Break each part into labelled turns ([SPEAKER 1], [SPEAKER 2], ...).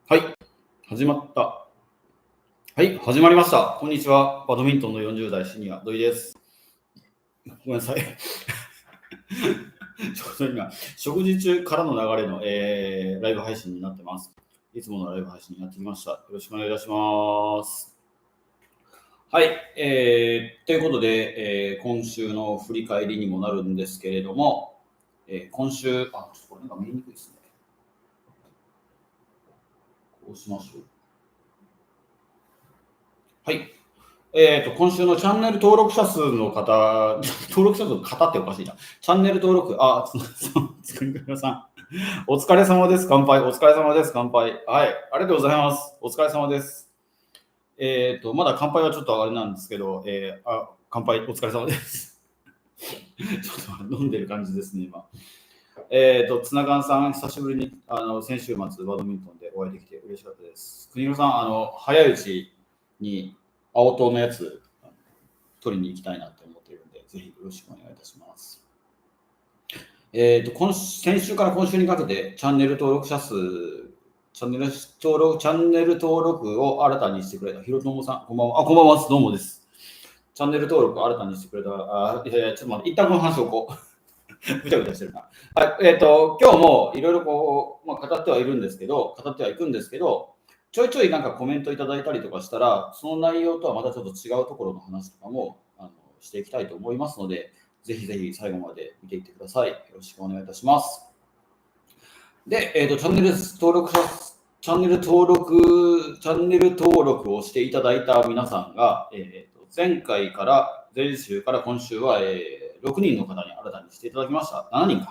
[SPEAKER 1] はい、始まった。はい、始まりました。こんにちは。バドミントンの40代シニア、土井です。ごめんなさい。ちょうど今、食事中からの流れの、ライブ配信になってます。いつものライブ配信になってきました。よろしくお願いいたします。はい、ということで、今週の振り返りにもなるんですけれども、今週、ちょっとこれなんか見えにくいですね。こうしましょう。はい。今週のチャンネル登録者数の方、登録者数の方っておかしいな。チャンネル登録、つくんくさん。お疲れ様です。乾杯。お疲れ様です。乾杯。はい。ありがとうございます。お疲れ様です。まだ乾杯はちょっとあれなんですけど、乾杯。お疲れ様です。ちょっと飲んでる感じですね、今。つながんさん、久しぶりに先週末、バドミントンでお会いできて嬉しかったです。国広さん、早いうちに青党のやつ取りに行きたいなと思っているので、ぜひよろしくお願いいたします。先週から今週にかけてチャンネル登録者数、チャンネル登録を新たにしてくれたひろともさん、こんばんは。こんばんは、どうもです。チャンネル登録を新たにしてくれた、ちょっと待って、一旦この話をこう。ぐちゃぐちゃしてるな。はい、今日もいろいろこう、語ってはいるんですけど、語ってはいくんですけど、ちょいちょいなんかコメントいただいたりとかしたら、その内容とはまたちょっと違うところの話とかもしていきたいと思いますので、ぜひぜひ最後まで見ていってください。よろしくお願いいたします。で、チャンネル登録をしていただいた皆さんが、前週から今週は、6人の方に新たにしていただきました。7人の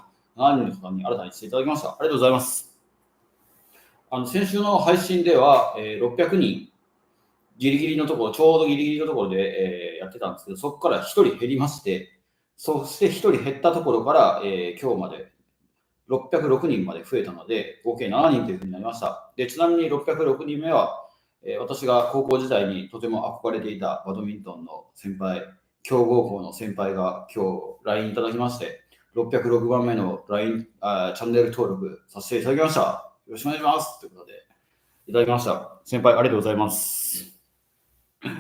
[SPEAKER 1] 方に新たにしていただきました。ありがとうございます。先週の配信では、600人、ギリギリのところ、ちょうどギリギリのところで、やってたんですけど、そこから1人減りまして、そして1人減ったところから、今日まで606人まで増えたので、合計7人というふうになりました。で、ちなみに606人目は、私が高校時代にとても憧れていたバドミントンの先輩、強豪校の先輩が今日 LINE いただきまして、606番目の LINE、チャンネル登録させていただきました。よろしくお願いします。ということで、いただきました。先輩、ありがとうございます。とい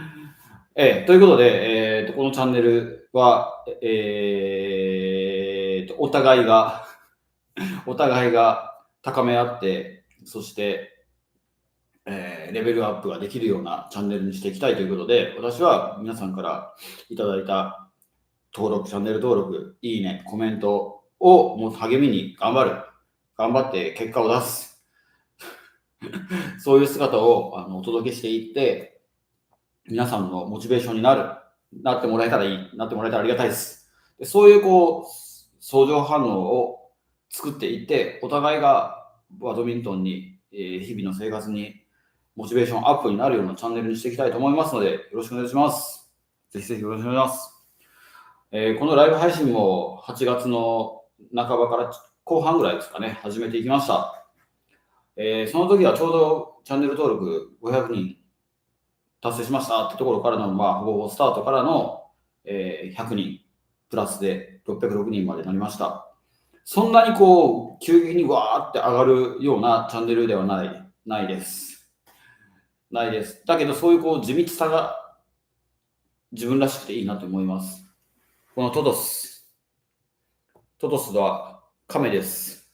[SPEAKER 1] うことで、このチャンネルは、お互いが高め合って、そして、レベルアップができるようなチャンネルにしていきたいということで、私は皆さんからいただいたチャンネル登録、いいね、コメントをもう励みに頑張って結果を出す。そういう姿をお届けしていって、皆さんのモチベーションになってもらえたらありがたいです。でそういう相乗反応を作っていって、お互いがバドミントンに、日々の生活にモチベーションアップになるようなチャンネルにしていきたいと思いますので、よろしくお願いします。ぜひぜひよろしくお願いします。このライブ配信も8月の半ばから後半ぐらいですかね、始めていきました。その時はちょうどチャンネル登録500人達成しましたってところからの、ほぼほぼスタートからの、100人プラスで606人までなりました。そんなに急激にわーって上がるようなチャンネルではないです。ないです。だけど、そういう地道さが自分らしくていいなと思います。このトトスは亀です。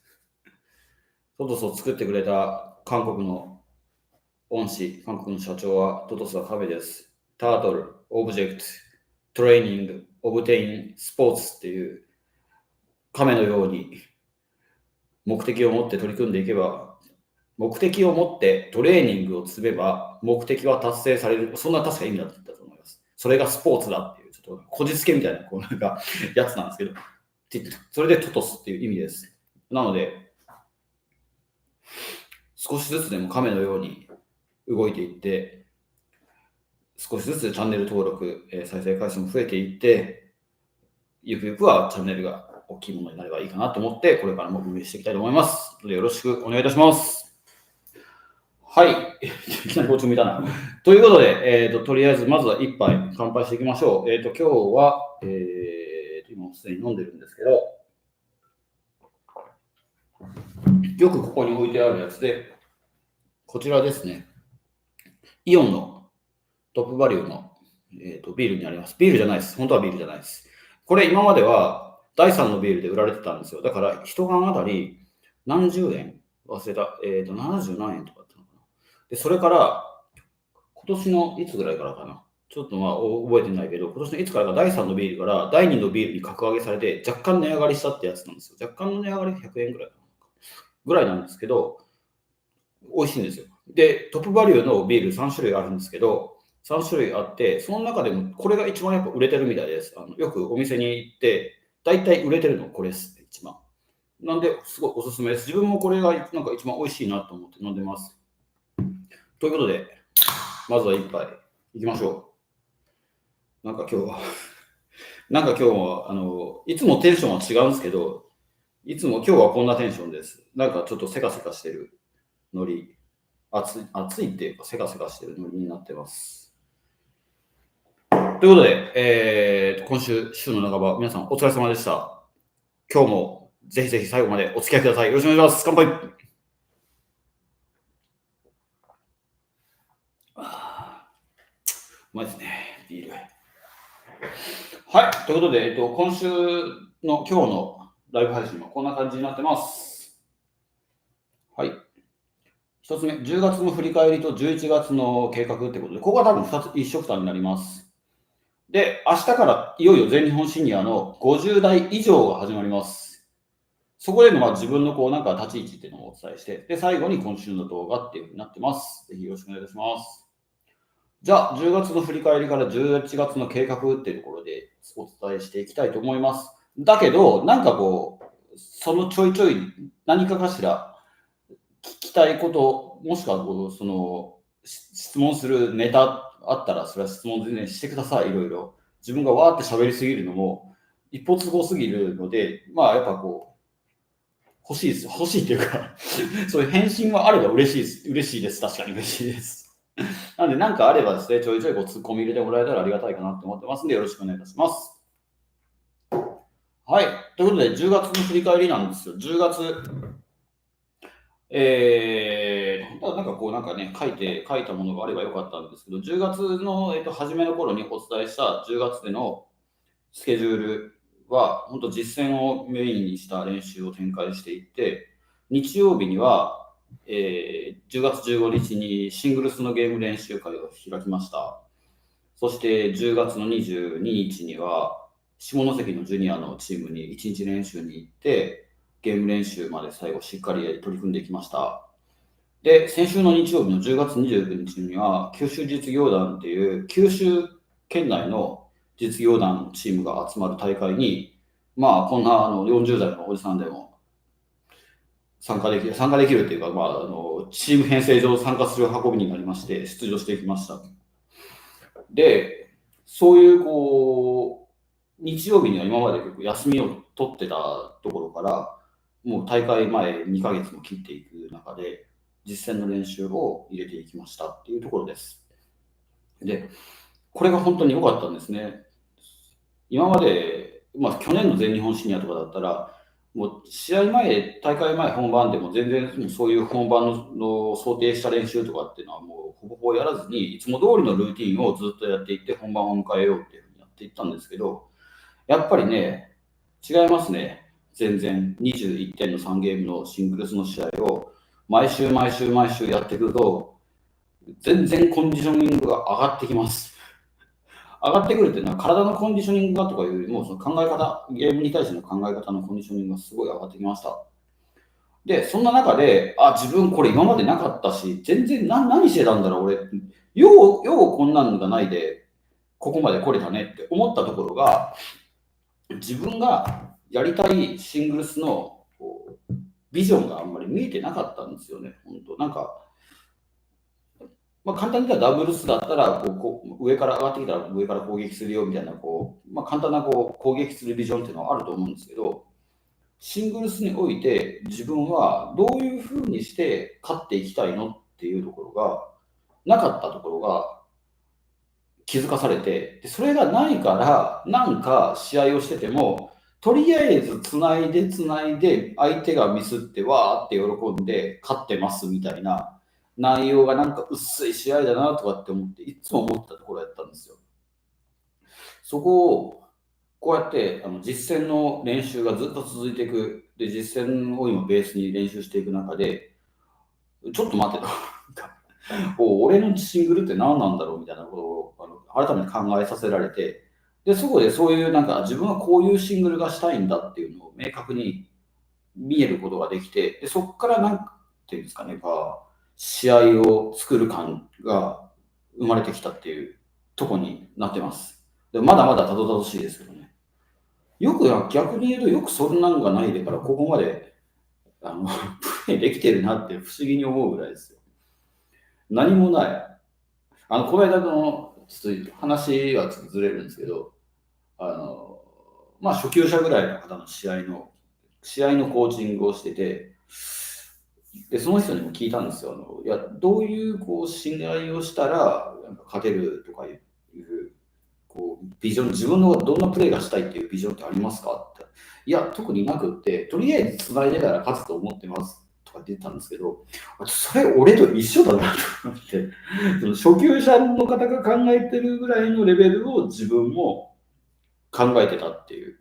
[SPEAKER 1] トトスを作ってくれた韓国の韓国の社長はトトスは亀です。タートル、オブジェクト、トレーニング、オブテイン、スポーツっていう亀のように目的を持って取り組んでいけば、目的を持ってトレーニングを積めば目的は達成される。そんな確か意味だったと思います。それがスポーツだっていう、ちょっとこじつけみたいなやつなんですけど、それでトトスっていう意味です。なので、少しずつでも亀のように動いていって、少しずつチャンネル登録、再生回数も増えていって、ゆくゆくはチャンネルが大きいものになればいいかなと思って、これからも運営していきたいと思います。よろしくお願いいたします。はい。いきなりこっち向いたな。ということで、とりあえずまずは一杯乾杯していきましょう。今日は、今すでに飲んでるんですけど、よくここに置いてあるやつで、こちらですね。イオンのトップバリューの、ビールになります。ビールじゃないです。本当はビールじゃないです。これ今までは第3のビールで売られてたんですよ。だから一缶あたり何十円忘れた。70何円とかだったのかな。で、それから今年のいつぐらいからかな。ちょっと覚えてないけど、今年のいつからか第3のビールから第2のビールに格上げされて若干値上がりしたってやつなんですよ。若干の値上がり100円ぐらいなんですけど、美味しいんですよ。で、トップバリューのビール3種類あるんですけど、3種類あって、その中でもこれが一番やっぱ売れてるみたいです。よくお店に行って、大体売れてるのこれです、一番。なんで、すごいおすすめです。自分もこれがなんか一番美味しいなと思って飲んでます。ということで、まずは一杯いきましょう。なんか今日はいつもテンションは違うんですけど、今日はこんなテンションです。なんかちょっとせかせかしてるノリ、暑いっていうかせかせかしてるノリになってます。ということで、今週の半ば、皆さんお疲れ様でした。今日もぜひぜひ最後までお付き合いください。よろしくお願いします。乾杯。うまいですね、ビール。はい、ということで、今日のライブ配信はこんな感じになってます。はい。一つ目、10月の振り返りと11月の計画ってことで、ここは多分一緒くたになります。で、明日からいよいよ全日本シニアの50代以上が始まります。そこでの自分のなんか立ち位置っていうのをお伝えして、で、最後に今週の動画っていうふうになってます。ぜひよろしくお願いいたします。じゃあ、10月の振り返りから11月の計画っていうところでお伝えしていきたいと思います。だけど、なんかそのちょいちょい何かしら聞きたいこと、もしくは質問するネタあったら、それは質問全然してください、いろいろ。自分がわーって喋りすぎるのも、一歩都合すぎるので、やっぱ欲しいです。欲しいっていうかそういう返信はあれば嬉しいです。嬉しいです。確かに嬉しいです。なので、なんかあればですね、ちょいちょいツッコミ入れてもらえたらありがたいかなと思ってますので、よろしくお願いいたします。はい。ということで、10月の振り返りなんですよ。10月、なんかね、書いたものがあればよかったんですけど、10月の、初めの頃にお伝えした10月でのスケジュールは、本当実践をメインにした練習を展開していって、日曜日には、10月15日にシングルスのゲーム練習会を開きました。そして10月の22日には、下関のジュニアのチームに1日練習に行って、ゲーム練習まで最後しっかり取り組んでいきました。で、先週の日曜日の10月29日には、九州実業団っていう九州県内の実業団チームが集まる大会に、こんな40代のおじさんでも参加できるっていうか、チーム編成上参加する運びになりまして、出場していきました。で、そういう日曜日には今まで結構休みを取ってたところから、もう大会前2ヶ月も切っていく中で、実践の練習を入れていきましたっていうところです。で、これが本当に良かったんですね。今まで、去年の全日本シニアとかだったら、もう試合前、大会前、本番でも全然そういう本番の想定した練習とかっていうのはもうほぼほぼやらずに、いつも通りのルーティンをずっとやっていって本番を迎えようっていうふうにやっていったんですけど、やっぱりね、違いますね。全然21点の3ゲームのシングルスの試合を毎週やってくると、全然コンディショニングが上がってきます。上がってくるっていうのは体のコンディショニングがとかいうよりも、その考え方、ゲームに対しての考え方のコンディショニングがすごい上がってきました。で、そんな中で、自分これ今までなかったし、全然何してたんだろう、俺。ようこんなんがないで、ここまで来れたねって思ったところが、自分がやりたいシングルスのビジョンがあんまり見えてなかったんですよね。本当なんか、簡単に言ったらダブルスだったら上から上がってきたら上から攻撃するよみたいな簡単な攻撃するビジョンっていうのはあると思うんですけど、シングルスにおいて自分はどういうふうにして勝っていきたいのっていうところがなかったところが気づかされて、でそれがないからなんか試合をしててもとりあえずつないで相手がミスってわーって喜んで勝ってますみたいな、内容がなんか薄い試合だなとかって思って、いつも思ってたところやったんですよ。そこを、こうやって実践の練習がずっと続いていく。で、実践を今ベースに練習していく中で、ちょっと待ってと。俺のシングルって何なんだろうみたいなことを改めて考えさせられて、で、そこでそういうなんか自分はこういうシングルがしたいんだっていうのを明確に見えることができて、でそこからなんていうんですかね、試合を作る感が生まれてきたっていうとこになってます。でまだまだたどたどしいですけどね。逆に言うとよくそんなんがないでからここまでプレイできてるなって不思議に思うぐらいですよ。何もない。この間のちょっと話はちょっとずれるんですけど、初級者ぐらいの方の試合のコーチングをしてて、でその人にも聞いたんですよ。いや、どういう信頼をしたらなんか勝てるとかいうビジョン、自分のどんなプレーがしたいっていうビジョンってありますかって。いや、特になくって、とりあえずつないでたら勝つと思ってますとかって言ったんですけど、それ俺と一緒だなと思って、その初級者の方が考えてるぐらいのレベルを自分も考えてたっていう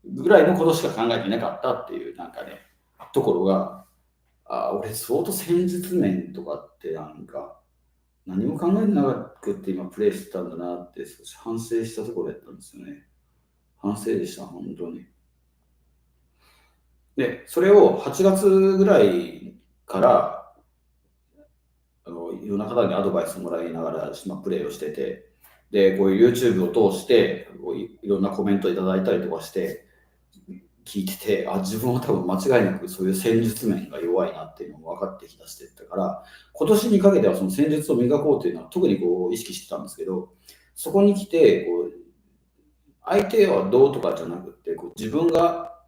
[SPEAKER 1] ぐらいのことしか考えてなかったっていうなんかね、ところが、俺相当戦術面とかってなんか、何も考えてなくって今プレイしてたんだなって少し反省したところやったんですよね。反省でした、本当に。で、それを8月ぐらいからいろんな方にアドバイスもらいながら、プレイをしてて、で、こういう YouTube を通していろんなコメントいただいたりとかして、聞いてて、自分は多分間違いなくそういう戦術面が弱いなっていうのも分かってきだしてたから、今年にかけてはその戦術を磨こうというのは特に意識してたんですけど、そこに来て相手はどうとかじゃなくて、自分が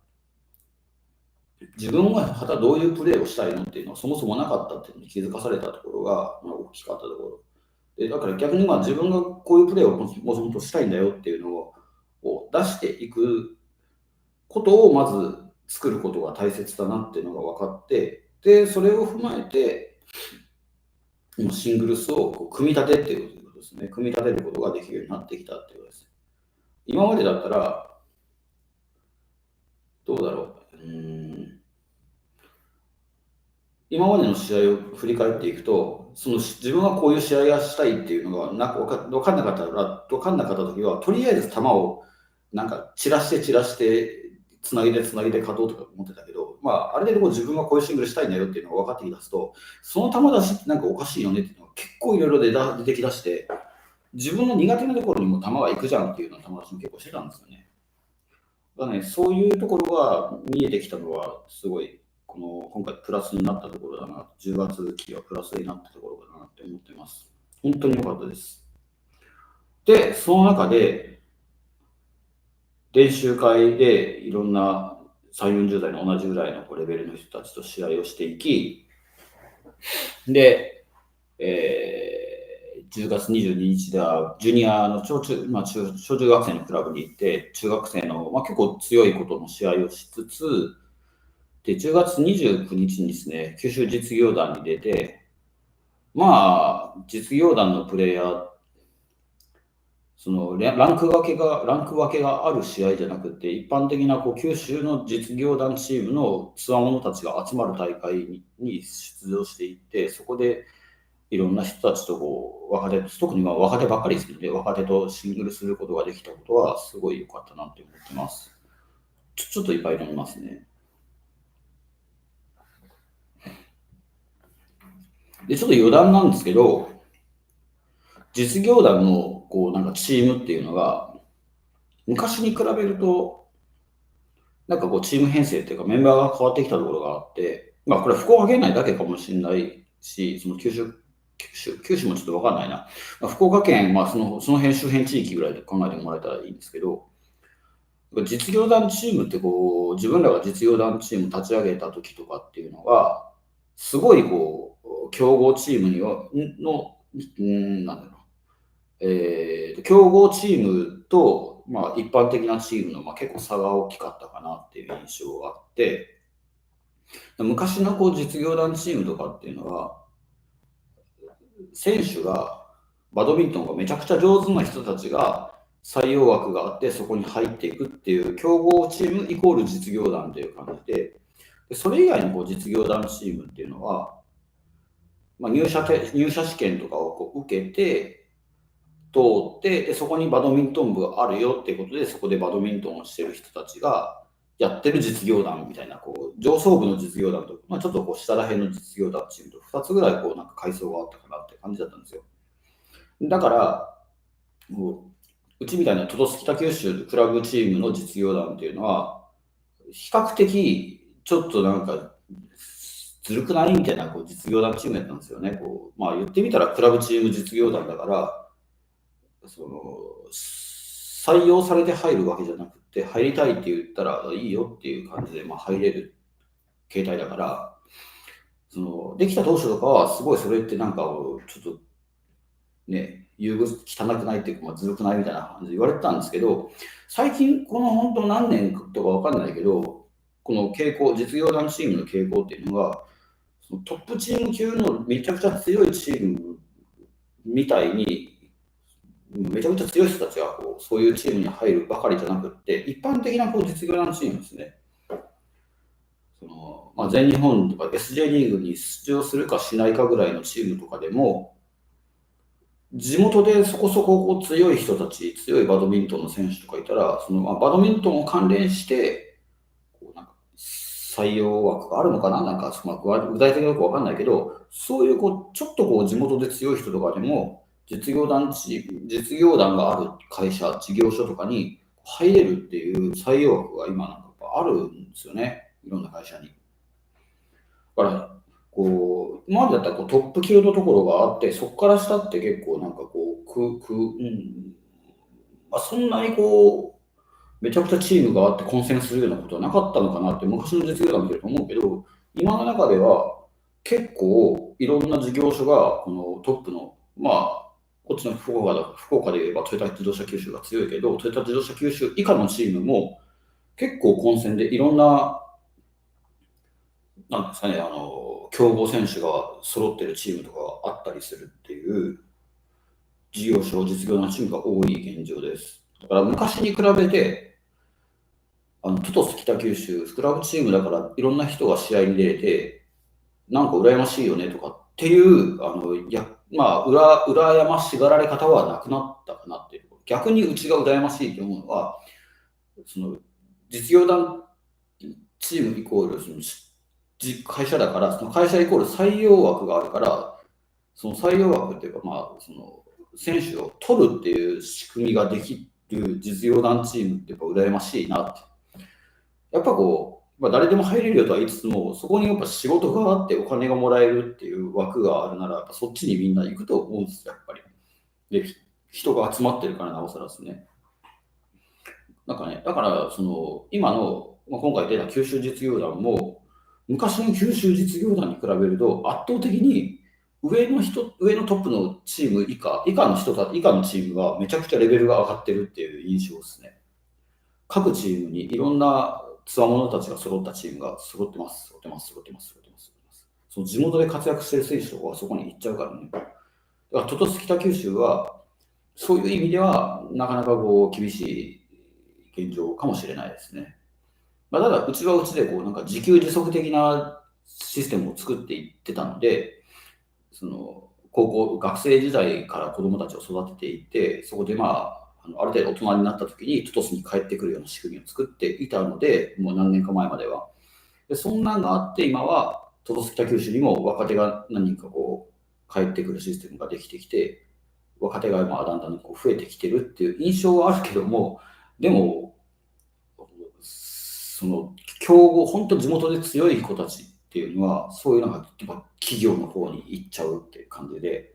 [SPEAKER 1] どういうプレーをしたいのっていうのはそもそもなかったっていうのに気づかされたところが、大きかったところ。でだから逆に自分がこういうプレーをもともとしたいんだよっていうのを出していくことをまず作ることが大切だなっていうのが分かって、で、それを踏まえて、シングルスを組み立てっていうことですね。組み立てることができるようになってきたっていうことです。今までだったら、どうだろう。今までの試合を振り返っていくと、その自分はこういう試合がしたいっていうのが分かんなかった時は、とりあえず球をなんか散らして、つなげて勝とうとか思ってたけど、ある程度自分はこういうシングルしたいんだよっていうのが分かってきだすと、その球出しってなんかおかしいよねっていうのが結構いろいろ出てきだして、自分の苦手なところにも球が行くじゃんっていうのを友達も結構してたんですよね。だからね、そういうところが見えてきたのは、すごい、今回プラスになったところだな、10月期はプラスになったところだなって思ってます。本当に良かったです。で、その中で、練習会でいろんな3、40代の同じぐらいのレベルの人たちと試合をしていき、で、10月22日では、ジュニアの小中学生のクラブに行って、中学生の、結構強いことの試合をしつつ、で、10月29日にですね、九州実業団に出て、実業団のプレイヤー、そのランク分けがある試合じゃなくて、一般的な九州の実業団チームのつわものたちが集まる大会に出場していって、そこでいろんな人たちと特に若手ばっかりですので、若手とシングルすることができたことはすごい良かったなって思ってます。ちょっといっぱい飲みますね。で、ちょっと余談なんですけど、実業団のなんかチームっていうのが、昔に比べると、なんかチーム編成っていうかメンバーが変わってきたところがあって、これは福岡県内だけかもしれないし、その九州もちょっとわかんないな。福岡県、その辺周辺地域ぐらいで考えてもらえたらいいんですけど、実業団チームって自分らが実業団チーム立ち上げた時とかっていうのが、すごい強豪チームなんだろう、強豪チームと、一般的なチームの、結構差が大きかったかなっていう印象があって、昔の実業団チームとかっていうのは、選手が、バドミントンがめちゃくちゃ上手な人たちが採用枠があって、そこに入っていくっていう、強豪チームイコール実業団という感じで、それ以外の実業団チームっていうのは、入社試験とかを受けて、通って、でそこにバドミントン部あるよっていうことで、そこでバドミントンをしてる人たちがやってる実業団みたいな、上層部の実業団と、ちょっと下ら辺の実業団チームと2つぐらいなんか階層があったかなって感じだったんですよ。だから、うちみたいなトトス北九州クラブチームの実業団っていうのは、比較的ちょっとなんかずるくないみたいな実業団チームやったんですよね。言ってみたらクラブチーム実業団だから、採用されて入るわけじゃなくて、入りたいって言ったらいいよっていう感じで、入れる形態だから、できた当初とかは、すごいそれってなんか、ちょっとね、汚くないっていうか、ずるくないみたいな感じで言われてたんですけど、最近、この本当何年とかわかんないけど、この傾向、実業団チームの傾向っていうのが、トップチーム級のめちゃくちゃ強いチームみたいに、めちゃくちゃ強い人たちがそういうチームに入るばかりじゃなくて、一般的な実業団チームですね。全日本とか SJ リーグに出場するかしないかぐらいのチームとかでも、地元でそこそこ強い人たち、強いバドミントンの選手とかいたら、バドミントンを関連して、なんか採用枠があるのかな、なんか具体的によくわかんないけど、そういうちょっと地元で強い人とかでも、実業団がある会社、事業所とかに入れるっていう採用枠が今なんかあるんですよね、いろんな会社に。だから、今までだったらトップ級のところがあって、そこから下って結構なんかそんなにめちゃくちゃチームがあって混戦するようなことはなかったのかなって昔の実業団見てると思うけど、今の中では結構いろんな事業所がこのトップの、こっちの福岡で言えばトヨタ自動車九州が強いけど、トヨタ自動車九州以下のチームも結構混戦でいろんな、なんですかね、強豪選手が揃ってるチームとかがあったりするっていう事業所、実業団チームが多い現状です。だから昔に比べて、トトス北九州、クラブチームだからいろんな人が試合に出れて、なんか羨ましいよねとかっていう、羨ましがられ方はなくなったかなっていう。逆にうちが羨ましいと思うのは、実業団チームイコール会社だから、その会社イコール採用枠があるから、その採用枠っていうか、選手を取るっていう仕組みができる実業団チームってやっぱ羨ましいなって。やっぱ誰でも入れるよとは言いつつも、そこにやっぱ仕事があってお金がもらえるっていう枠があるなら、やっぱそっちにみんな行くと思うんですよ、やっぱり。で、人が集まってるからなおさらですね。なんかね、だから今の、今回出た九州実業団も、昔の九州実業団に比べると圧倒的に上のトップのチーム以下のチームがめちゃくちゃレベルが上がってるっていう印象ですね。各チームにいろんなつわものたちが揃ったチームが揃ってます。その地元で活躍してる選手とかはそこに行っちゃうからね。だからトトス北九州はそういう意味ではなかなか厳しい現状かもしれないですね。ただ、うちはうちでなんか自給自足的なシステムを作っていってたので、学生時代から子供たちを育てていて、そこである程度大人になった時にトトスに帰ってくるような仕組みを作っていたので、もう何年か前までは。でそんなんがあって、今はトトス北九州にも若手が何人か帰ってくるシステムができてきて、若手がだんだん増えてきてるっていう印象はあるけども、でも、競合、本当地元で強い子たちっていうのは、そういうのが企業の方に行っちゃうっていう感じで、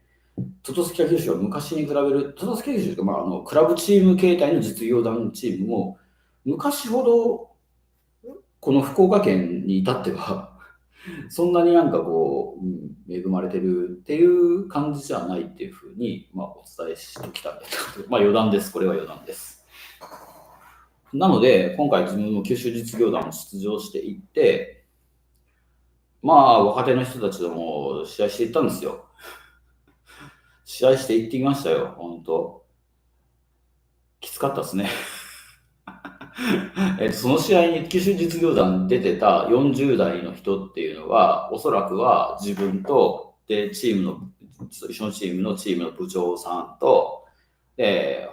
[SPEAKER 1] トトス北九州は昔に比べる、トトス北九州とか、クラブチーム形態の実業団チームも、昔ほど、この福岡県に至っては、そんなになんか恵まれてるっていう感じじゃないっていうふうに、お伝えしてきたんですけど、余談です。これは余談です。なので、今回自分も九州実業団を出場していって、若手の人たちとも試合していったんですよ。試合して行ってきましたよ、本当。きつかったですね。その試合に九州実業団に出てた40代の人っていうのは、おそらくは自分と、で、一緒のチームの部長さんと、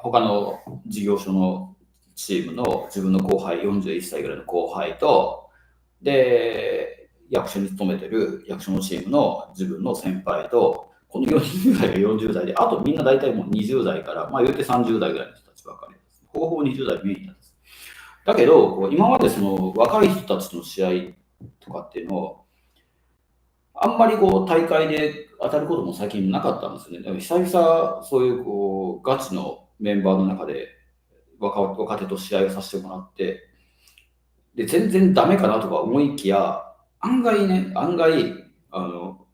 [SPEAKER 1] 他の事業所のチームの自分の後輩、41歳ぐらいの後輩と、で、役所に勤めてる役所のチームの自分の先輩と、この4人ぐらいが40代で、あとみんな大体もう20代から、まあ言うて30代ぐらいの人たちばかりです。ほぼほぼ20代メインなんです。だけど、こう今までその若い人たちの試合とかっていうのを、あんまりこう大会で当たることも最近なかったんですよね。でも久々そういうこうガチのメンバーの中で若手と試合をさせてもらって、で、全然ダメかなとか思いきや、案外、あの、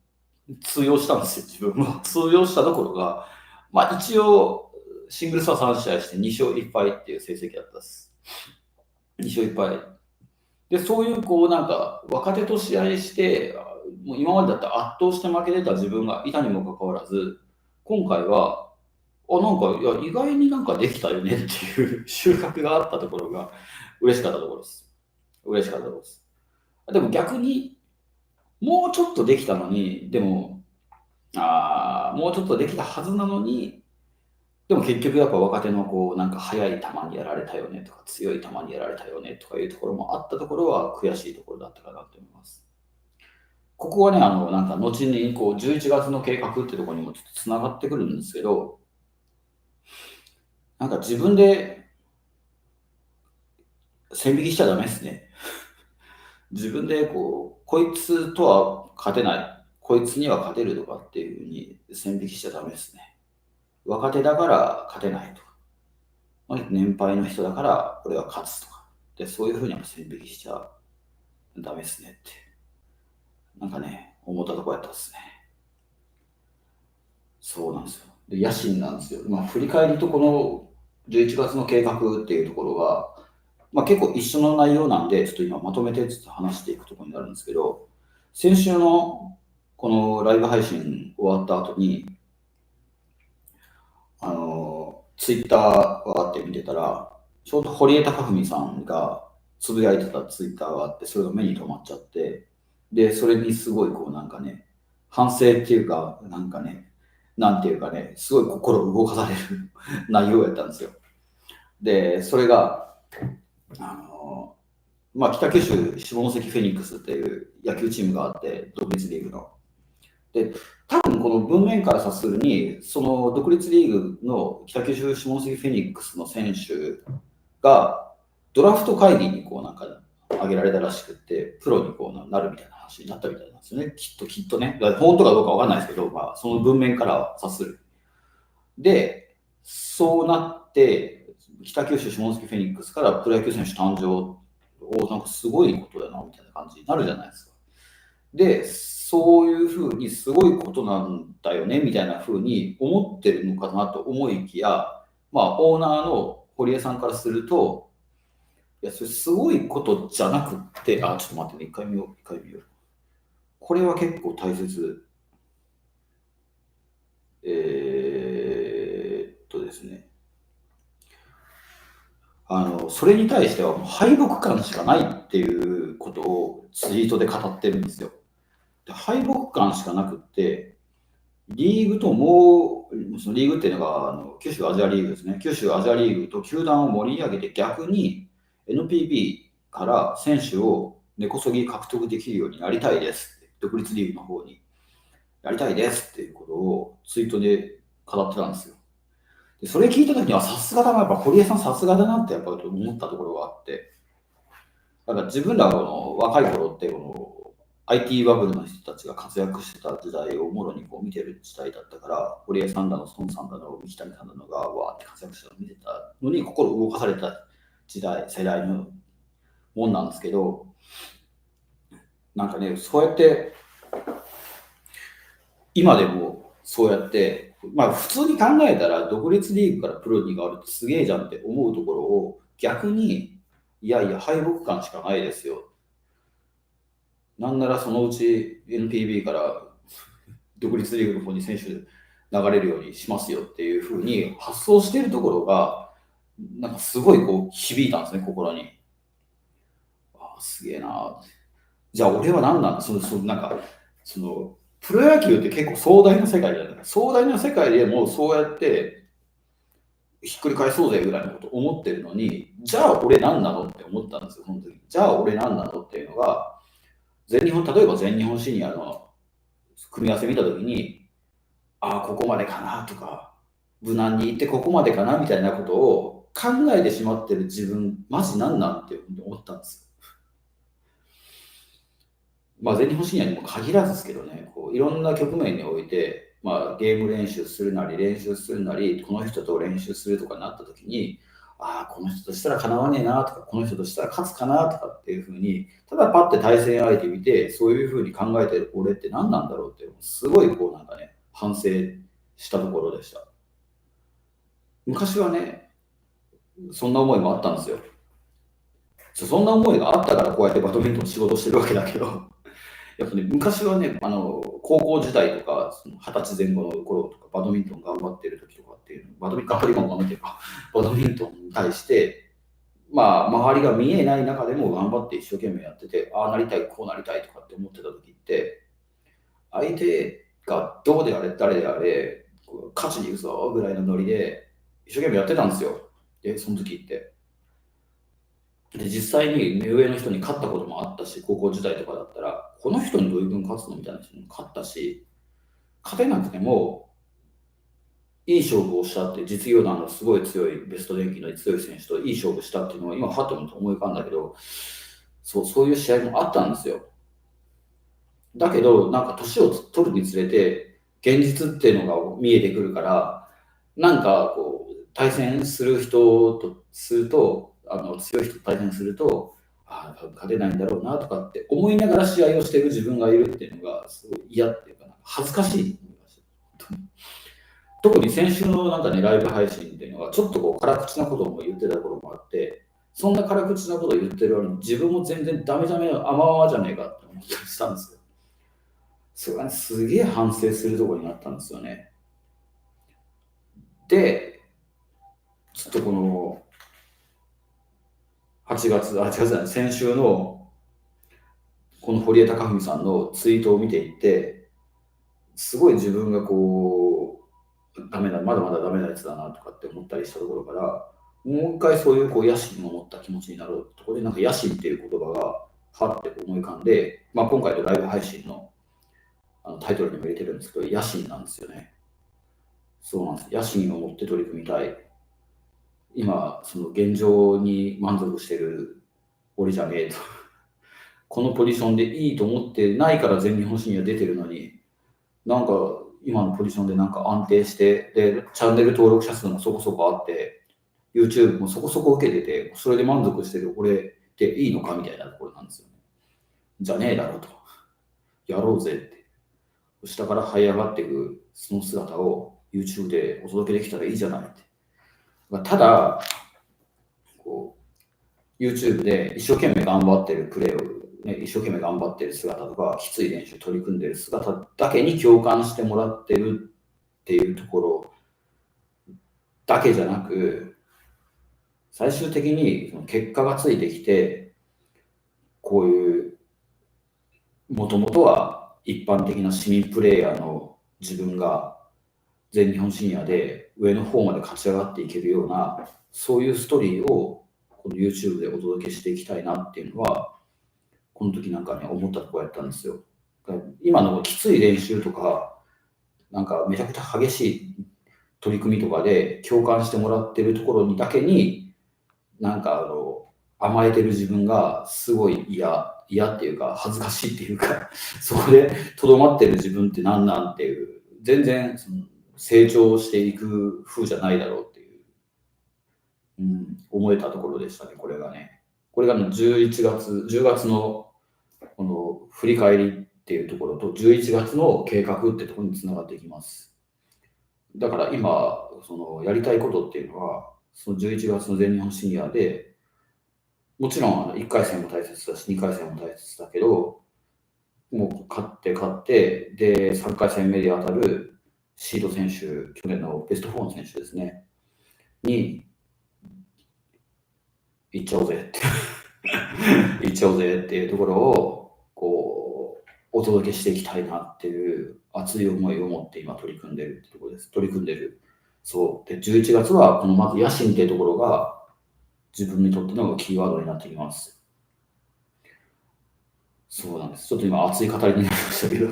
[SPEAKER 1] 通用したんですよ、自分も。通用したところが、まあ一応、シングルスは3試合して2勝1敗っていう成績だったです。2勝1敗。で、そういうこうなんか若手と試合して、もう今までだったら圧倒して負けてた自分がいたにもかかわらず、今回は、なんか、いや、意外になんかできたよねっていう収穫があったところが嬉しかったところです。嬉しかったところです。でも逆に、もうちょっとできたのに、でも、もうちょっとできたはずなのに、でも結局やっぱ若手のこう、なんか速い球にやられたよねとか、強い球にやられたよねとかいうところもあったところは悔しいところだったかなと思います。ここはね、なんか後にこう11月の計画っていうところにもちょっとつながってくるんですけど、なんか自分で線引きしちゃダメですね。自分でこう、こいつとは勝てない、こいつには勝てるとかっていうふうに線引きしちゃダメですね。若手だから勝てないとか、年配の人だから俺は勝つとか、でそういうふうに線引きしちゃダメですねって、なんかね、思ったところやったですね。そうなんですよ。で、野心なんですよ。まあ、振り返ると、この11月の計画っていうところは、まあ、結構一緒の内容なんで、ちょっと今まとめてちょっと話していくところになるんですけど、先週のこのライブ配信終わった後に、ツイッターがあって見てたら、ちょうど堀江貴文さんがつぶやいてたツイッターがあって、それが目に留まっちゃって、で、それにすごいこうなんかね、反省っていうか、なんかね、なんていうかね、すごい心動かされる内容やったんですよ。で、それが、あの、まあ、北九州下関フェニックスっていう野球チームがあって、独立リーグの。で、多分この文面から察するに、その独立リーグの北九州下関フェニックスの選手がドラフト会議にこうなんか挙げられたらしくって、プロにこうなるみたいな話になったみたいなんですよね。きっとね。本当かどうかわかんないですけど、まあ、その文面からは察する。で、そうなって、北九州下関フェニックスからプロ野球選手誕生なんかすごいことだな、みたいな感じになるじゃないですか。で、そういうふうにすごいことなんだよね、みたいなふうに思ってるのかなと思いきや、まあ、オーナーの堀江さんからすると、いや、それすごいことじゃなくって、ちょっと待ってね、一回見よう、一回見よう。これは結構大切。ですね。それに対してはもう敗北感しかないっていうことをツイートで語ってるんですよ。で敗北感しかなくって、リーグとそのリーグっていうのが九州アジアリーグですね。九州アジアリーグと球団を盛り上げて逆に NPB から選手を根こそぎ獲得できるようになりたいです。独立リーグの方にやりたいですっていうことをツイートで語ってたんですよ。でそれ聞いたときにはさすがだな、やっぱ堀江さんさすがだなってやっぱ思ったところがあって、だから自分らこの若い頃ってこの IT バブルの人たちが活躍してた時代をもろにこう見てる時代だったから、堀江さんだの、孫さんだの、三木谷さんだのがわーって活躍してたのを見てたのに心動かされた世代のもんなんですけど、なんかね、そうやって今でもそうやって、まあ普通に考えたら独立リーグからプロにがあるってすげえじゃんって思うところを逆に、いやいや敗北感しかないですよ。なんならそのうち NPB から独立リーグの方に選手流れるようにしますよっていうふうに発想しているところが、なんかすごいこう響いたんですね、心に。すげえな。じゃあ俺は何なんだ、なんか、プロ野球って結構壮大な世界じゃないですか。壮大な世界でもうそうやってひっくり返そうぜぐらいのこと思ってるのに、じゃあ俺何なのって思ったんですよ、本当に。じゃあ俺何なのっていうのが、例えば全日本シニアの組み合わせ見たときに、ここまでかなとか、無難に行ってここまでかなみたいなことを考えてしまってる自分、マジなんなんって思ったんですよ。全日本シニアにも限らずですけどね、こういろんな局面において、ゲーム練習するなり、この人と練習するとかなった時に、この人としたらかなわねえなとか、この人としたら勝つかなとかっていうふうに、ただパッて対戦相手見て、そういうふうに考えてる俺って何なんだろうっていう、すごいこうなんかね、反省したところでした。昔はね、そんな思いもあったんですよ。そんな思いがあったからこうやってバドミントン仕事してるわけだけど、やっぱね、昔はね、高校時代とか、20歳前後の頃とか、バドミントン頑張ってる時とかっていう、バドミントン、頑張りも頑張ってるか、バドミントンに対して、周りが見えない中でも頑張って一生懸命やってて、ああなりたい、こうなりたいとかって思ってた時って、相手がどうであれ、誰であれ、勝ちに行くぞぐらいのノリで、一生懸命やってたんですよ。で、その時って。で、実際に目上の人に勝ったこともあったし、高校時代とかだったら、この人にどういう分勝つのみたいな人に勝ったし、勝てなくても、いい勝負をしたって、実業団のすごい強い、ベスト電機の強い選手といい勝負したっていうのは、今、ハッと思い浮かんだけど、そういう試合もあったんですよ。だけど、なんか年を取るにつれて、現実っていうのが見えてくるから、なんかこう、対戦する人とすると、強い人と対戦すると、勝てないんだろうなとかって思いながら試合をしている自分がいるっていうのが、すごい嫌っていうか、恥ずかしい。特に先週のなんかね、ライブ配信っていうのは、ちょっとこう辛口なことも言ってた頃もあって、そんな辛口なことを言ってるのに、自分も全然ダメダメの甘々じゃねえかって思ったりしたんですよ。それがね、すげえ反省するところになったんですよね。で、ちょっとこの8月、8月じゃない、先週のこの堀江貴文さんのツイートを見ていて、すごい自分がこう、まだまだダメなやつだなとかって思ったりしたところから、もう一回そういうこう野心を持った気持ちになるところで、なんか野心っていう言葉がはって思い浮かんで、今回のライブ配信のタイトルにも入れてるんですけど、野心なんですよね。そうなんです。野心を持って取り組みたい。今、その現状に満足してる俺じゃねえと。このポジションでいいと思ってないから全日本シニア出てるのに、なんか今のポジションでなんか安定して、で、チャンネル登録者数もそこそこあって、YouTube もそこそこ受けてて、それで満足してる俺でいいのかみたいなところなんですよね。じゃねえだろうと。やろうぜって。下から這い上がっていくその姿を YouTube でお届けできたらいいじゃないって。ただ、こう YouTube で一生懸命頑張ってるプレーを、ね、一生懸命頑張ってる姿とか、きつい練習取り組んでる姿だけに共感してもらってるっていうところだけじゃなく、最終的にその結果がついてきて、こういう、もともとは一般的な市民プレイヤーの自分が全日本シニアで上の方まで勝ち上がっていけるような、そういうストーリーをこの YouTube でお届けしていきたいなっていうのは、この時なんかね、思ったところやったんですよ。今のきつい練習とか、なんかめちゃくちゃ激しい取り組みとかで共感してもらってるところにだけに、なんか甘えてる自分がすごい嫌っていうか、恥ずかしいっていうか、そこでとどまってる自分って何なんっていう、全然成長していく風じゃないだろうっていう、思えたところでしたね、これがね。これが10月のこの振り返りっていうところと、11月の計画ってところにつながっていきます。だから今、やりたいことっていうのは、その11月の全日本シニアで、もちろん1回戦も大切だし、2回戦も大切だけど、もう勝って、で、3回戦目で当たるシード選手、去年のベスト4の選手ですね、に、行っちゃおうぜって、行っちゃおうぜっていうところを、こう、お届けしていきたいなっていう熱い思いを持って今取り組んでるってところです。取り組んでる。そう。で、11月は、このまず野心っていうところが、自分にとってのキーワードになってきます。そうなんです。ちょっと今熱い語りになりましたけど、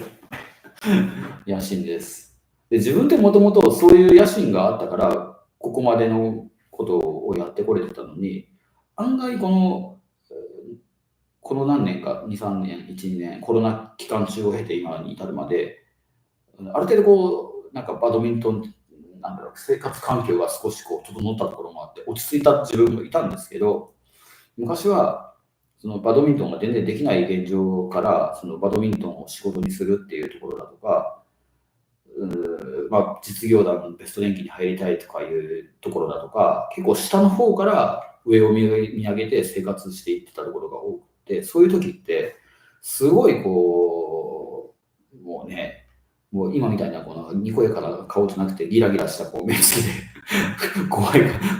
[SPEAKER 1] 野心です。で、自分ってもともとそういう野心があったから、ここまでのことをやってこれてたのに、案外この何年か、2、3年、1、2年、コロナ期間中を経て今に至るまで、ある程度なんかバドミントン、なんだろう、生活環境が少し整ったところもあって、落ち着いた自分もいたんですけど、昔は、そのバドミントンが全然できない現状から、そのバドミントンを仕事にするっていうところだとか、実業団のベスト電機に入りたいとかいうところだとか、結構下の方から上を見上げて生活していってたところが多くて、そういう時って、すごいもうね、もう今みたいなこのにこやかな顔じゃなくて、ギラギラした目つきで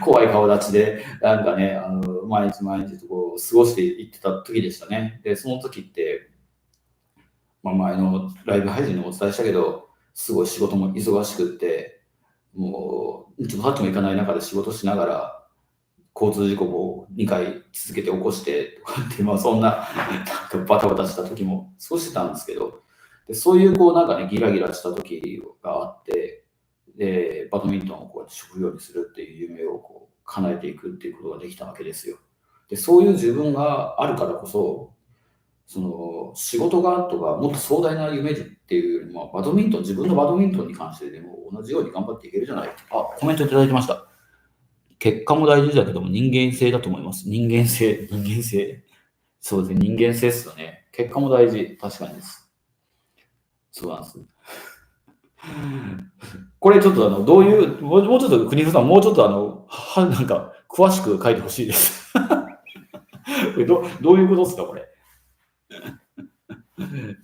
[SPEAKER 1] 怖い顔立ちで、なんかね、毎日毎日と過ごしていってた時でしたね。で、その時って、前のライブ配信でもお伝えしたけど、すごい仕事も忙しくって、もう、ちょっとさっきも行かない中で仕事しながら、交通事故も2回続けて起こしてとかって、そんな、なんかバタバタした時もそうしてたんですけど、でそういうなんかね、ギラギラした時があって、で、バドミントンをこうやって職業にするっていう夢を叶えていくっていうことができたわけですよ。で、そういう自分があるからこそ、その仕事がとかもっと壮大な夢っていうよりも、自分のバドミントンに関してでも同じように頑張っていけるじゃない。コメントいただいてました。結果も大事だけども人間性だと思います。人間性。そうですね、人間性ですよね。結果も大事。確かにです。そうなんです。これちょっとどういう、もうちょっと国藤さん、もうちょっとなんか詳しく書いてほしいです。これどういうことですか、これ。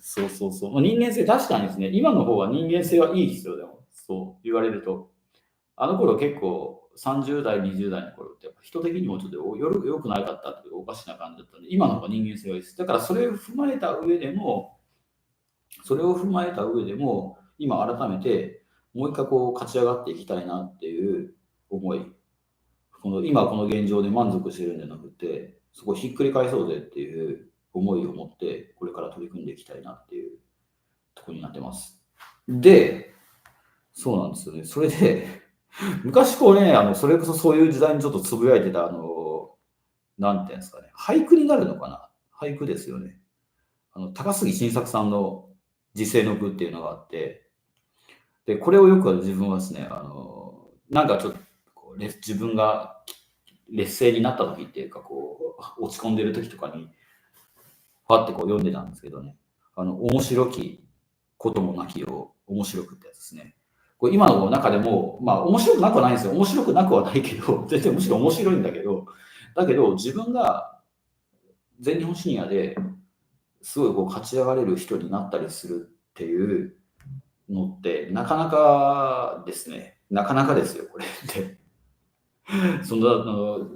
[SPEAKER 1] そうそうそう。人間性、確かにですね、今の方が人間性はいいですよ、でも。そう言われると。あの頃結構30代、20代の頃って人的にもちょっと良くなかったっていうおかしな感じだったんで、今の方が人間性はいいです。だからそれを踏まえた上でも、今改めてもう一回勝ち上がっていきたいなっていう思い。今この現状で満足してるんじゃなくて、そこひっくり返そうぜっていう思いを持って、これから取り組んでいきたいなっていうところになってます。で、そうなんですよね。それで、昔それこそそういう時代にちょっとつぶやいてた、なんていうんですかね、俳句になるのかな。俳句ですよね。高杉晋作さんの時世の句っていうのがあって、で、これをよく自分はですね、なんかちょっと自分が劣勢になった時っていうか、落ち込んでる時とかに、パって読んでたんですけどね、面白きこともなきを面白くってやつですね。今の中でも、面白くなくはないんですよ。面白くなくはないけど、全然むしろ面白いんだけど、自分が全日本シニアですごい勝ち上がれる人になったりするっていうのって、なかなかですね。なかなかですよ、これって。その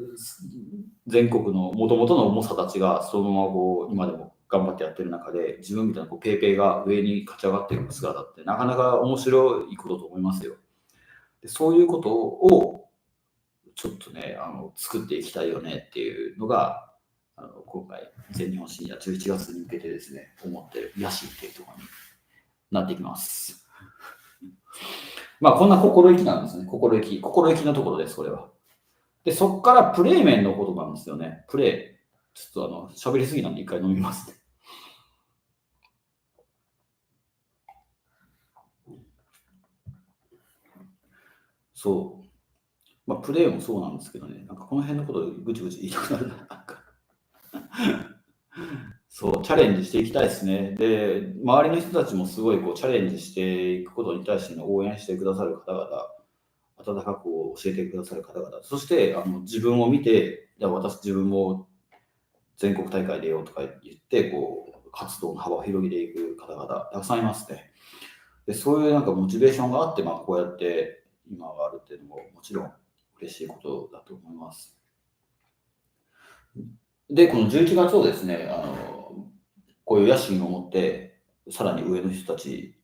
[SPEAKER 1] 全国の元々の重さたちがそのまま今でも頑張ってやってる中で、自分みたいなペーペーが上に勝ち上がっている姿ってなかなか面白いことと思いますよ。でそういうことをちょっとね、作っていきたいよねっていうのが、今回、全日本シニア11月に向けてですね、思ってる野心っていうところになってきます。こんな心意気なんですね。心意気のところです、これは。で、そこからプレー面のことなんですよね。プレー。ちょっと喋りすぎなんで一回飲みますね。そう。プレーもそうなんですけどね。なんかこの辺のことぐちぐち言いたくなるな。なんかそう、チャレンジしていきたいですね。で、周りの人たちもすごいチャレンジしていくことに対して応援してくださる方々、温かく教えてくださる方々、そして自分を見て、自分も全国大会出ようとか言って、活動の幅を広げていく方々、たくさんいますね。でそういうなんかモチベーションがあって、こうやって今があるっていうのももちろん嬉しいことだと思います。で、この11月をですね、こういう野心を持って、さらに上の人たち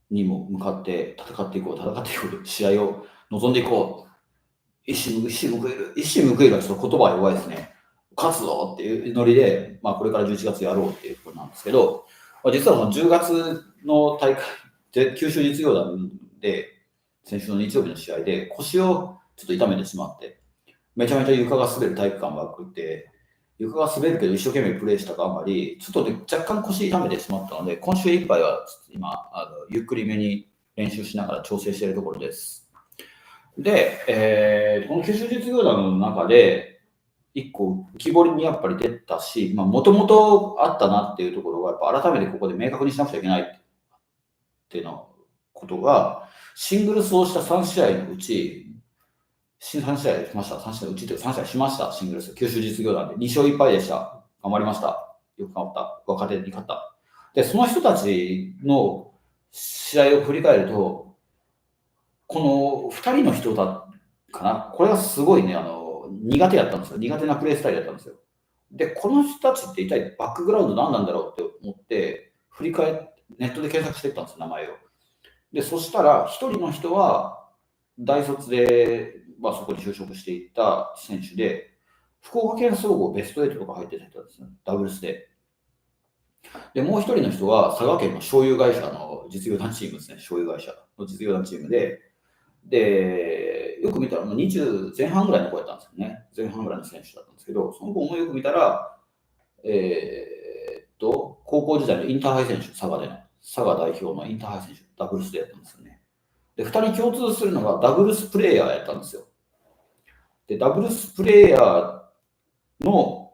[SPEAKER 1] にも向かって戦っていこう、試合を望んでいこう。一矢報いる。一矢報いるはちょっと言葉は弱いですね。勝つぞっていうノリで、これから11月やろうっていうことなんですけど、実はこの10月の大会で、九州実業団で、先週の日曜日の試合で腰をちょっと痛めてしまって、めちゃめちゃ床が滑る体育館があって、床が滑るけど一生懸命プレーしたがあまり、ちょっと、若干腰痛めてしまったので、今週いっぱいは今、ゆっくりめに練習しながら調整しているところです。で、この九州実業団の中で、一個浮き彫りにやっぱり出たし、もともとあったなっていうところが、やっぱ改めてここで明確にしなくちゃいけないっていうのことが、シングルスをした3試合のうち、3試合しました。3試合のうちというか3試合しました、シングルス。九州実業団で2勝1敗でした。頑張りました。よく頑張った。若手に勝った。で、その人たちの試合を振り返ると、この2人の人だかな、これがすごいね、苦手だったんですよ。苦手なプレースタイルだったんですよ。で、この人たちって一体バックグラウンド何なんだろうって思って、振り返って、ネットで検索していったんですよ、名前を。で、そしたら、1人の人は、大卒で、そこに就職していった選手で、福岡県総合ベスト8とか入ってた人ですね、ダブルスで。で、もう1人の人は、佐賀県の醤油会社の実業団チームですね、醤油会社の実業団チームで、よく見たら20前半ぐらいの子やったんですよね。前半ぐらいの選手だったんですけど、その子もよく見たら、高校時代のインターハイ選手、佐賀代表のインターハイ選手、ダブルスでやったんですよね。で、2人共通するのがダブルスプレーヤーやったんですよ。で、ダブルスプレーヤーの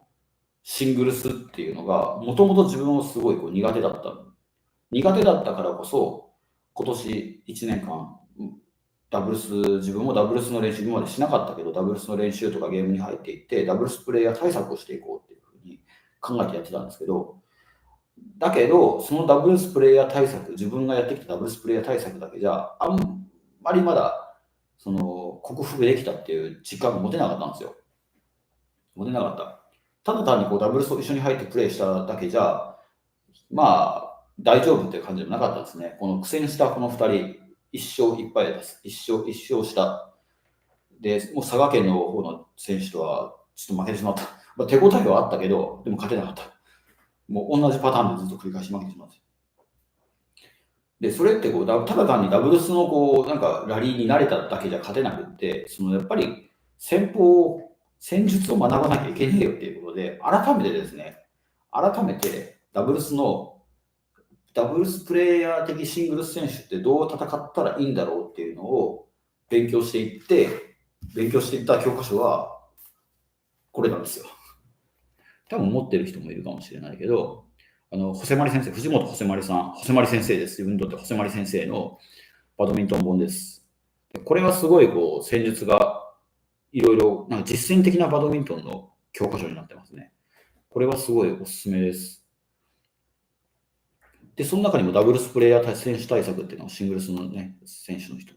[SPEAKER 1] シングルスっていうのが、もともと自分はすごい苦手だった。苦手だったからこそ、今年1年間、自分もダブルスの練習今までしなかったけど、ダブルスの練習とかゲームに入っていって、ダブルスプレーヤー対策をしていこうっていうふうに考えてやってたんですけど、だけど、そのダブルスプレーヤー対策、自分がやってきたダブルスプレーヤー対策だけじゃ、あんまりまだ、克服できたっていう実感が持てなかったんですよ。持てなかった。ただ単にダブルスと一緒に入ってプレーしただけじゃ、大丈夫っていう感じでもなかったですね。この苦戦したこの2人、1勝1敗です。1勝した。で、もう佐賀県の方の選手とはちょっと負けてしまった。手応えはあったけど、でも勝てなかった。もう同じパターンでずっと繰り返し負けてしまった。で、それってただ単にダブルスのなんかラリーに慣れただけじゃ勝てなくって、やっぱり戦術を学ばなきゃいけねえよっていうことで、改めてダブルスプレイヤー的シングルス選手ってどう戦ったらいいんだろうっていうのを勉強していった教科書はこれなんですよ。多分持ってる人もいるかもしれないけど、ホセマリ先生、藤本ホセマリさん、ホセマリ先生です。自分にとってホセマリ先生のバドミントン本です。これはすごい戦術がいろいろ、なんか実践的なバドミントンの教科書になってますね。これはすごいおすすめです。で、その中にもダブルスプレーヤー選手対策っていうのをシングルスのね、選手の人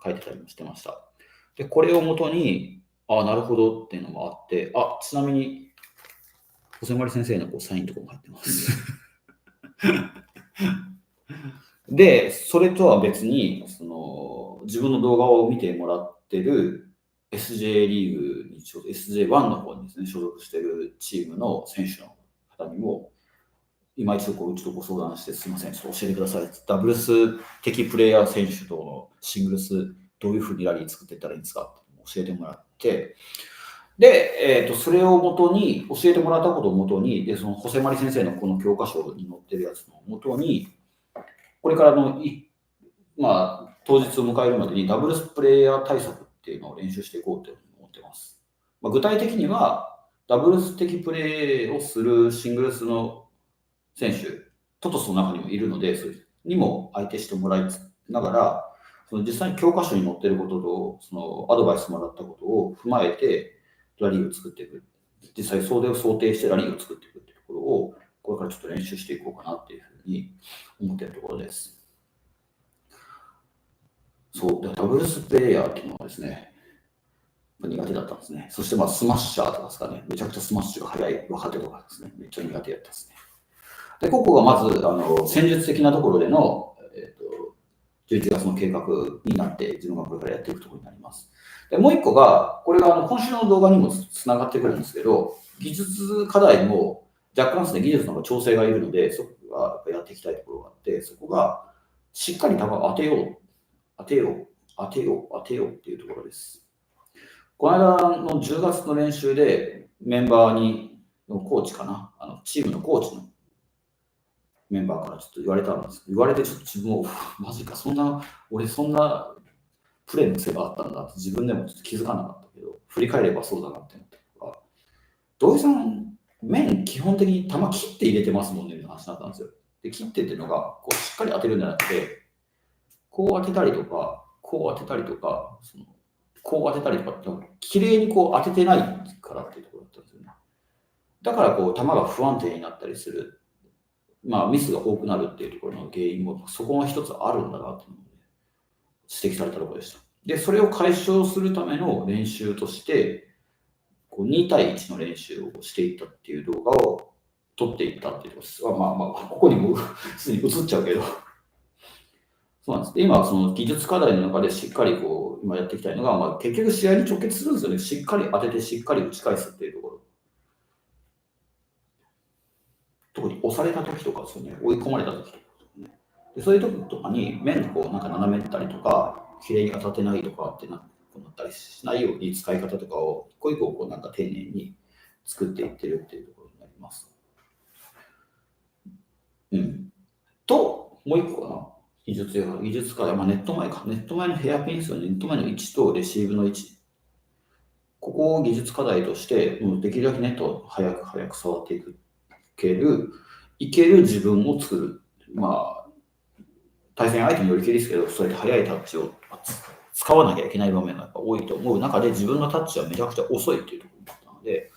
[SPEAKER 1] 書いてたりもしてました。で、これをもとに、なるほどっていうのもあって、ちなみに、細丸先生のサインとかも入ってます。で、それとは別に、自分の動画を見てもらってる SJ リーグに、SJ1 の方にですね、所属しているチームの選手の方にも、今一度うちとご相談して、すみません、ちょっと教えてください。ダブルス的プレイヤー選手とのシングルス、どういうふうにラリー作っていったらいいんですか教えてもらって、で、それをもとに、教えてもらったことをもとに、で、そのホセマリ先生のこの教科書に載ってるやつのもとに、これから当日を迎えるまでにダブルスプレイヤー対策っていうのを練習していこうと思ってます。具体的には、ダブルス的プレーをするシングルスの選手、トトスの中にもいるので、それにも相手してもらいながら、実際に教科書に載っていることと、アドバイスもらったことを踏まえて、ラリーを作っていく。実際、それを想定してラリーを作っていくっていうところを、これからちょっと練習していこうかなっていうふうに思っているところです。そう、ダブルスプレイヤーっていうのはですね、苦手だったんですね。そしてスマッシャーとかですかね、めちゃくちゃスマッシュが速い若手とかですね、めっちゃ苦手だったですね。で、ここがまず、戦術的なところでの、11月の計画になって、自分がこれからやっていくところになります。で、もう一個が、これが今週の動画にもつながってくるんですけど、技術課題も若干ですね、技術の調整がいるので、そこがやっていきたいところがあって、そこがしっかり球を当てようっていうところです。この間の10月の練習でメンバーのコーチかな、チームのコーチのメンバーからちょっと言われたんです。言われてちょっと自分も、マジか、俺そんなプレーの癖があったんだって自分でもちょっと気づかなかったけど、振り返ればそうだなって思ったから、土井さん、面基本的に球切って入れてますもんねみたいな話になったんですよ。で、切ってっていうのが、こうしっかり当てるんじゃなくて、こう当てたりとか、こう当てたりとか、こう当てたりとかって、綺麗にこう当ててないからっていうところだったんですよね。だからこう球が不安定になったりする、ミスが多くなるっていうところの原因もそこが一つあるんだなっていうのを、指摘されたところでした。で、それを解消するための練習として、こう2対1の練習をしていったっていう動画を撮っていったっていうところです。ここにもすでに映っちゃうけど。そうなんです。で、今、その技術課題の中でしっかりこう、今やっていきたいのが、結局試合に直結するんですよね。しっかり当てて、しっかり打ち返すっていうところ。特に押された時とかですよね。追い込まれた時とか、ね。でそういう時とかに、面こう、なんか斜めったりとか、綺麗に当たってないとかってなったりしないように使い方とかを、一個一個こう、なんか丁寧に作っていってるっていうところになります。と、もう一個かな。技術課題、ネット前のヘアピン数のネット前の位置とレシーブの位置。ここを技術課題として、できるだけネットを早く触っていける自分を作る。対戦相手によりけりですけど、そうやって速いタッチを使わなきゃいけない場面がやっぱ多いと思う中で、自分のタッチはめちゃくちゃ遅いっていうところだったので、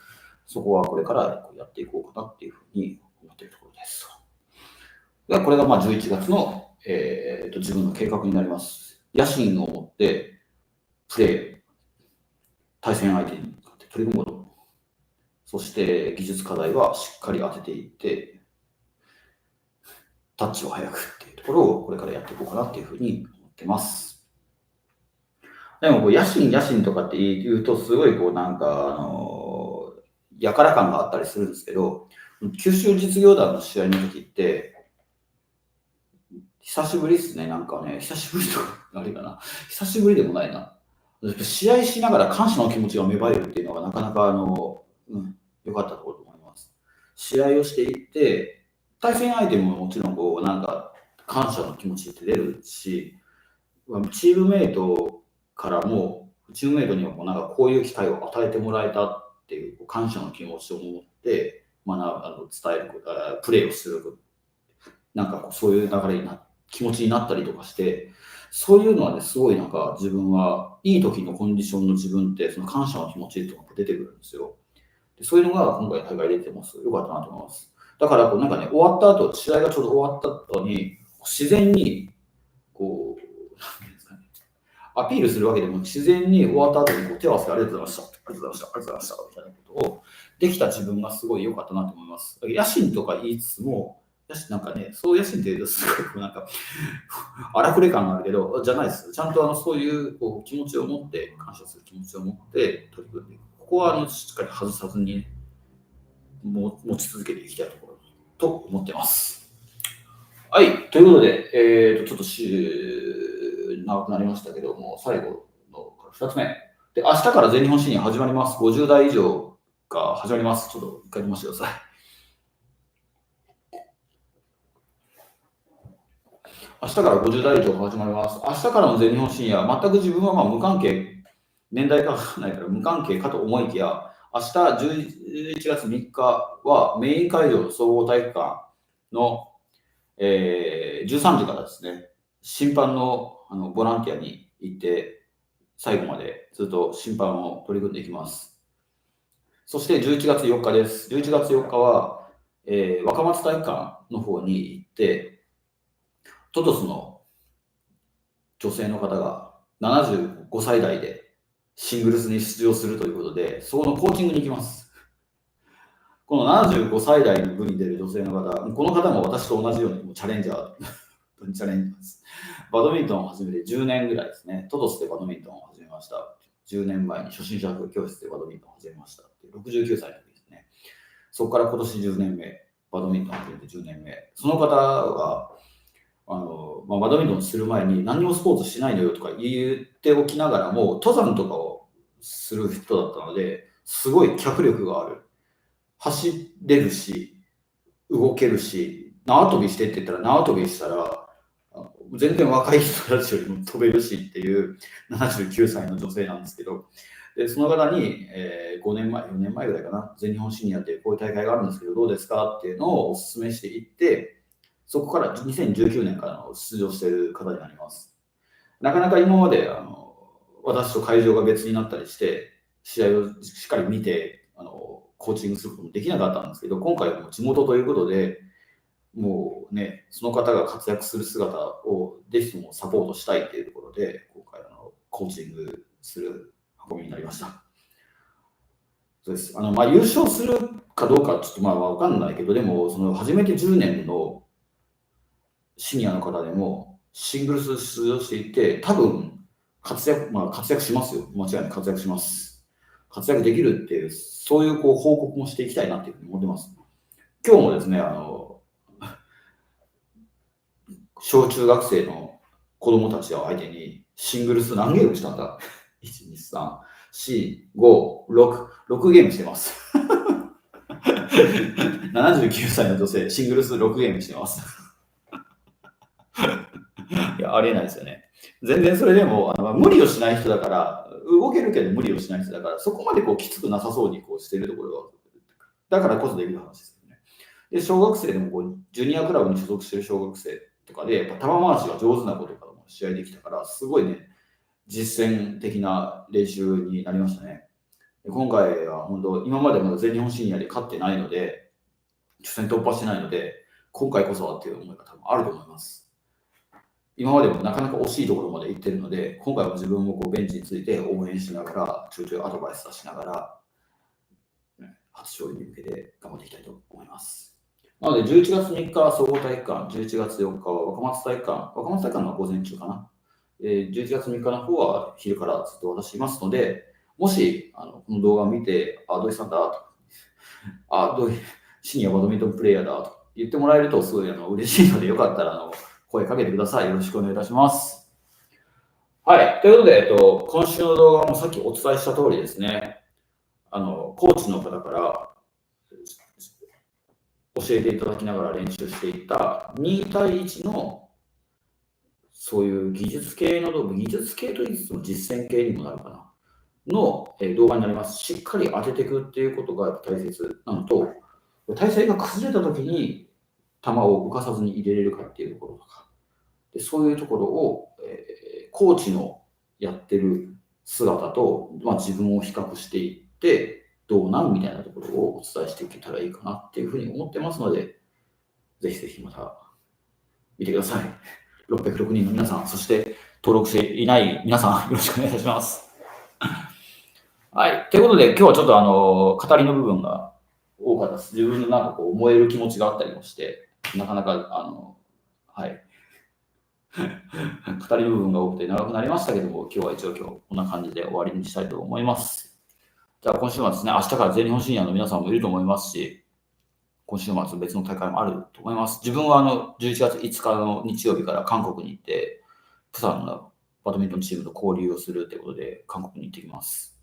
[SPEAKER 1] そこはこれからやっていこうかなっていうふうに思っているところです。これが11月の、自分の計画になります。野心を持ってプレー、対戦相手に取り組むこと、そして技術課題はしっかり当てていって、タッチを速くっていうところをこれからやっていこうかなっていうふうに思ってます。でも野心とかって言うと、すごいやから感があったりするんですけど、九州実業団の試合の時って、久しぶりですね、久しぶりとか、あれかな、久しぶりでもないな。試合しながら感謝の気持ちが芽生えるっていうのがなかなか良かったところと思います。試合をしていって、対戦相手ももちろん感謝の気持ちって出るし、チームメイトからも、チームメイトにはこういう機会を与えてもらえたっていう感謝の気持ちを持って伝えること、プレーをする、そういう流れに気持ちになったりとかして、そういうのはね、すごい自分はいい時のコンディションの自分って、その感謝の気持ちとか出てくるんですよ。でそういうのが今回大会出てます。よかったなと思います。だから終わった後、試合がちょうど終わった後に、自然に、なんですかね、アピールするわけでも自然に終わった後に手を合わせてありがとうございました、ありがとうございました、ありがとうございました、みたいなことをできた自分がすごい良かったなと思います。野心とか言いつつも、そう野心って言うとすごい荒くれ感があるけど、じゃないです。ちゃんとそういう気持ちを持って、感謝する気持ちを持って取り組んでいく。ここはしっかり外さずに、持ち続けていきたいところと思ってます。はい、ということで、ちょっと長くなりましたけども、最後の2つ目。で、明日から全日本シニア始まります。50代以上が始まります。ちょっと一回見ましてください。明日から50代以上が始まります。明日からの全日本シニア、全く自分は無関係、年代がないから無関係かと思いきや、明日11月3日はメイン会場の総合体育館の、13時からですね、審判のボランティアに行って、最後までずっと審判を取り組んでいきます。そして11月4日です。11月4日は、若松体育館の方に行って、トトスの女性の方が75歳代でシングルスに出場するということで、そこのコーチングに行きます。この75歳代の部に出る女性の方、この方も私と同じようにチャレンジャーチャレンジャーです。バドミントンを始めて10年ぐらいですね。トドスでバドミントンを始めました。10年前に初心者教室でバドミントンを始めました。69歳の時ですね。そこから今年10年目、バドミントンを始めて10年目。その方は、バドミントンする前に何もスポーツしないのよとか言っておきながらも、登山とかをする人だったので、すごい脚力がある。走れるし、動けるし、縄跳びしてって言ったら縄跳びしたら、全然若い人たちよりも飛べるしっていう79歳の女性なんですけど、でその方に、5年前、4年前ぐらいかな、全日本シニアってこういう大会があるんですけど、どうですかっていうのをお勧めしていって、そこから2019年からの出場している方になります。なかなか今まで私と会場が別になったりして、試合をしっかり見てコーチングすることもできなかったんですけど、今回はもう地元ということで、もうね、その方が活躍する姿をぜひともサポートしたいというところで、今回コーチングする運びになりました。そうです。優勝するかどうかちょっとわかんないけど、でも、その初めて10年のシニアの方でもシングルス出場していて、多分活躍しますよ。間違いなく活躍します。活躍できるっていう、そういう報告もしていきたいなっていうふうに思ってます。今日もですね、小中学生の子供たちを相手にシングルス何ゲームしたんだ ?1、2、3、4、5、6ゲームしてます。79歳の女性、シングルス6ゲームしてます。いや、ありえないですよね。全然それでも無理をしない人だから、動けるけど無理をしない人だから、そこまできつくなさそうにしているところが、だからこそできる話ですよね。で、小学生でもジュニアクラブに所属している小学生とかで、やっぱ球回しが上手な子とかも試合できたから、すごいね、実践的な練習になりましたね。今回は本当、今までまだ全日本シニアで勝ってないので、初戦突破してないので、今回こそはっていう思いが多分あると思います。今までもなかなか惜しいところまで行ってるので、今回は自分もベンチについて応援しながら、ちょいちょいアドバイス出しながら、初勝利に向けて頑張っていきたいと思います。なので、11月3日は総合体育館、11月4日は若松体育館、若松体育館の午前中かな。11月3日の方は昼からずっと私いますので、もしこの動画を見て、土井さんだと、土井シニアバドミントンプレイヤーだと言ってもらえるとすごい嬉しいので、よかったら声かけてください。よろしくお願いいたします。はい。ということで、今週の動画もさっきお伝えした通りですね、コーチの方から教えていただきながら練習していった2対1のそういう技術系と言いつつも実践系にもなるかなの動画になります。しっかり当てていくっていうことが大切なのと、体勢が崩れた時に球を浮かさずに入れれるかっていうところとか、でそういうところを、コーチのやってる姿と、自分を比較していって、どうなんみたいなところをお伝えしていけたらいいかなっていうふうに思ってますので、ぜひぜひまた見てください。606人の皆さん、そして登録していない皆さん、よろしくお願いいたします。はい。ということで、今日はちょっと語りの部分が多かったです。自分の燃える気持ちがあったりもして、なかなか、はい。語りの部分が多くて長くなりましたけども、今日こんな感じで終わりにしたいと思います。じゃあ今週末ですね、明日から全日本シニアの皆さんもいると思いますし、今週末別の大会もあると思います。自分は11月5日の日曜日から韓国に行って、プサンのバドミントンチームと交流をするということで、韓国に行ってきます。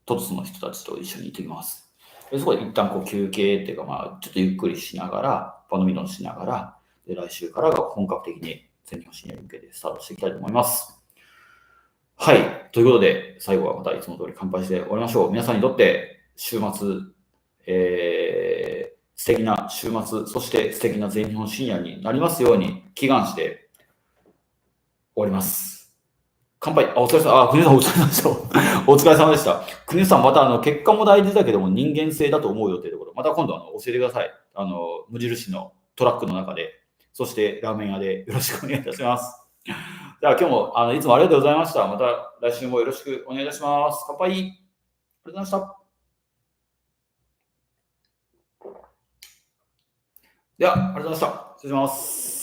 [SPEAKER 1] トトスの人たちと一緒に行ってきます。でそこで一旦休憩っていうか、ちょっとゆっくりしながら、バドミントンしながら、で来週からが本格的に全日本シニアに向けてスタートしていきたいと思います。はい。ということで、最後はまたいつも通り乾杯して終わりましょう。皆さんにとって週末、素敵な週末、そして素敵な全日本シニアになりますように祈願して終わります。乾杯。お疲れ様。国枝さんお疲れ様でした。お疲れ様でした。国枝さん、また結果も大事だけども人間性だと思うよというところ、また今度教えてください。無印のトラックの中で、そしてラーメン屋でよろしくお願いいたします。じゃあ今日もいつもありがとうございました。また来週もよろしくお願いいたします。乾杯。ありがとうございました。では、ありがとうございました。失礼します。